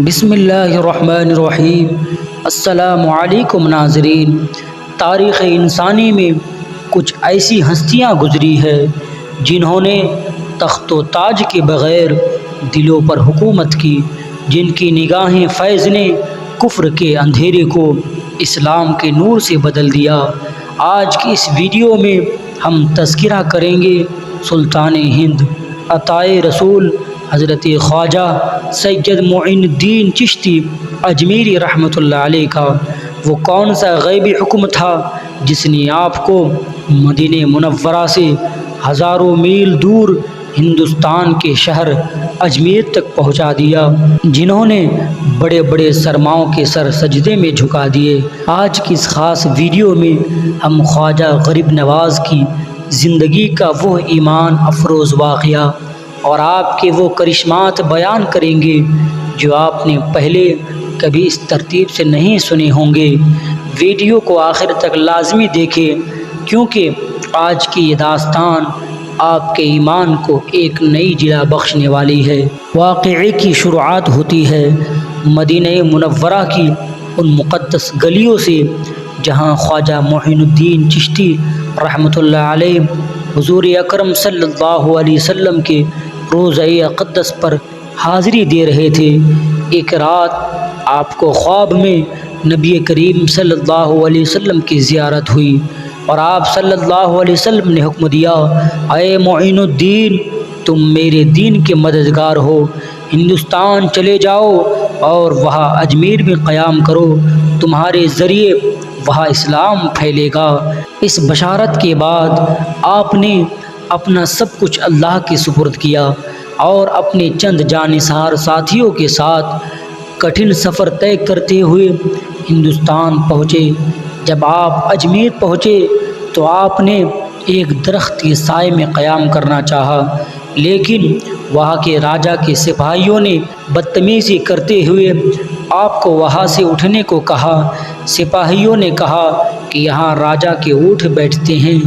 بسم اللہ الرحمن الرحیم۔ السلام علیکم ناظرین۔ تاریخ انسانی میں کچھ ایسی ہستیاں گزری ہے جنہوں نے تخت و تاج کے بغیر دلوں پر حکومت کی، جن کی نگاہیں فیض نے کفر کے اندھیرے کو اسلام کے نور سے بدل دیا۔ آج کی اس ویڈیو میں ہم تذکرہ کریں گے سلطان ہند عطائے رسول حضرت خواجہ سید معین الدین چشتی اجمیری رحمۃ اللہ علیہ کا۔ وہ کون سا غیبی حکم تھا جس نے آپ کو مدینہ منورہ سے ہزاروں میل دور ہندوستان کے شہر اجمیر تک پہنچا دیا، جنہوں نے بڑے بڑے سرماؤں کے سر سجدے میں جھکا دیے۔ آج کی اس خاص ویڈیو میں ہم خواجہ غریب نواز کی زندگی کا وہ ایمان افروز واقعہ اور آپ کے وہ کرشمات بیان کریں گے جو آپ نے پہلے کبھی اس ترتیب سے نہیں سنے ہوں گے۔ ویڈیو کو آخر تک لازمی دیکھیں کیونکہ آج کی یہ داستان آپ کے ایمان کو ایک نئی جلا بخشنے والی ہے۔ واقعے کی شروعات ہوتی ہے مدینہ منورہ کی ان مقدس گلیوں سے جہاں خواجہ معین الدین چشتی رحمۃ اللہ علیہ حضور اکرم صلی اللہ علیہ وسلم کے روضہ اقدس پر حاضری دے رہے تھے۔ ایک رات آپ کو خواب میں نبی کریم صلی اللہ علیہ وسلم کی زیارت ہوئی اور آپ صلی اللہ علیہ وسلم نے حکم دیا، اے معین الدین، تم میرے دین کے مددگار ہو، ہندوستان چلے جاؤ اور وہاں اجمیر میں قیام کرو، تمہارے ذریعے وہاں اسلام پھیلے گا۔ اس بشارت کے بعد آپ نے اپنا سب کچھ اللہ کے سپرد کیا اور اپنے چند جانثار ساتھیوں کے ساتھ کٹھن سفر طے کرتے ہوئے ہندوستان پہنچے۔ جب آپ اجمیر پہنچے تو آپ نے ایک درخت کے سائے میں قیام کرنا چاہا، لیکن وہاں کے راجا کے سپاہیوں نے بدتمیزی کرتے ہوئے آپ کو وہاں سے اٹھنے کو کہا۔ سپاہیوں نے کہا کہ یہاں راجا کے اونٹ بیٹھتے ہیں،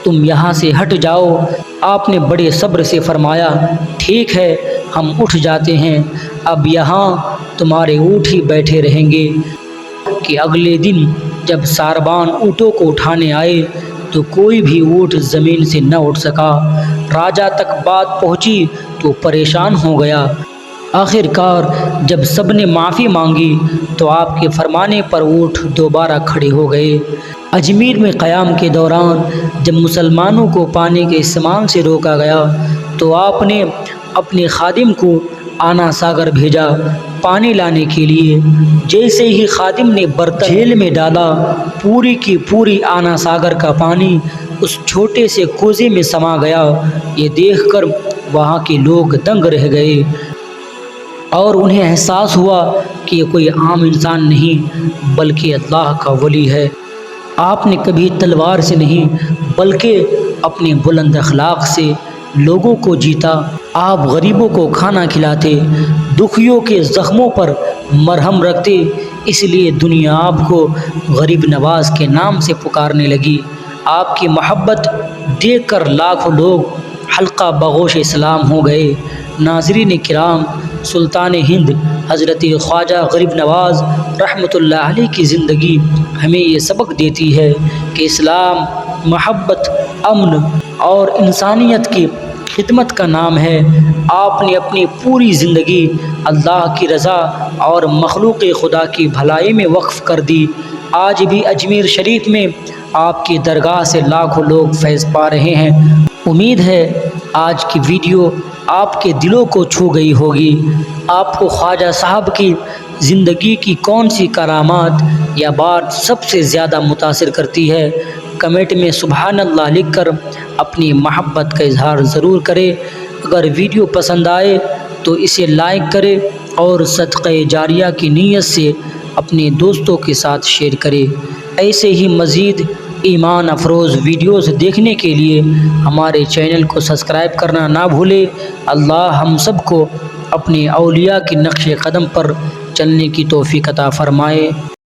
تم یہاں سے ہٹ جاؤ۔ آپ نے بڑے صبر سے فرمایا، ٹھیک ہے، ہم اٹھ جاتے ہیں، اب یہاں تمہارے اونٹ ہی بیٹھے رہیں گے۔ کہ اگلے دن جب ساربان اونٹوں کو اٹھانے آئے تو کوئی بھی اونٹ زمین سے نہ اٹھ سکا۔ راجا تک بات پہنچی تو پریشان ہو گیا۔ آخر کار جب سب نے معافی مانگی تو آپ کے فرمانے پر اونٹ دوبارہ کھڑے ہو گئے۔ اجمیر میں قیام کے دوران جب مسلمانوں کو پانی کے استعمال سے روکا گیا تو آپ نے اپنے خادم کو آنا ساگر بھیجا پانی لانے کے لیے۔ جیسے ہی خادم نے برتن جھیل میں ڈالا، پوری کی پوری آنا ساگر کا پانی اس چھوٹے سے کوزے میں سما گیا۔ یہ دیکھ کر وہاں کے لوگ دنگ رہ گئے اور انہیں احساس ہوا کہ یہ کوئی عام انسان نہیں بلکہ اللہ کا ولی ہے۔ آپ نے کبھی تلوار سے نہیں بلکہ اپنے بلند اخلاق سے لوگوں کو جیتا۔ آپ غریبوں کو کھانا کھلاتے، دکھیوں کے زخموں پر مرہم رکھتے، اس لیے دنیا آپ کو غریب نواز کے نام سے پکارنے لگی۔ آپ کی محبت دیکھ کر لاکھوں لوگ حلقہ بغوش اسلام ہو گئے۔ ناظرین کرام، سلطان ہند حضرت خواجہ غریب نواز رحمۃ اللہ علیہ کی زندگی ہمیں یہ سبق دیتی ہے کہ اسلام محبت، امن اور انسانیت کی خدمت کا نام ہے۔ آپ نے اپنی پوری زندگی اللہ کی رضا اور مخلوق خدا کی بھلائی میں وقف کر دی۔ آج بھی اجمیر شریف میں آپ کی درگاہ سے لاکھوں لوگ فیض پا رہے ہیں۔ امید ہے آج کی ویڈیو آپ کے دلوں کو چھو گئی ہوگی۔ آپ کو خواجہ صاحب کی زندگی کی کون سی کرامات یا بات سب سے زیادہ متاثر کرتی ہے؟ کمنٹ میں سبحان اللہ لکھ کر اپنی محبت کا اظہار ضرور کرے۔ اگر ویڈیو پسند آئے تو اسے لائک کرے اور صدقہ جاریہ کی نیت سے اپنے دوستوں کے ساتھ شیئر کرے۔ ایسے ہی مزید ایمان افروز ویڈیوز دیکھنے کے لیے ہمارے چینل کو سبسکرائب کرنا نہ بھولے۔ اللہ ہم سب کو اپنے اولیاء کے نقش قدم پر چلنے کی توفیق عطا فرمائے۔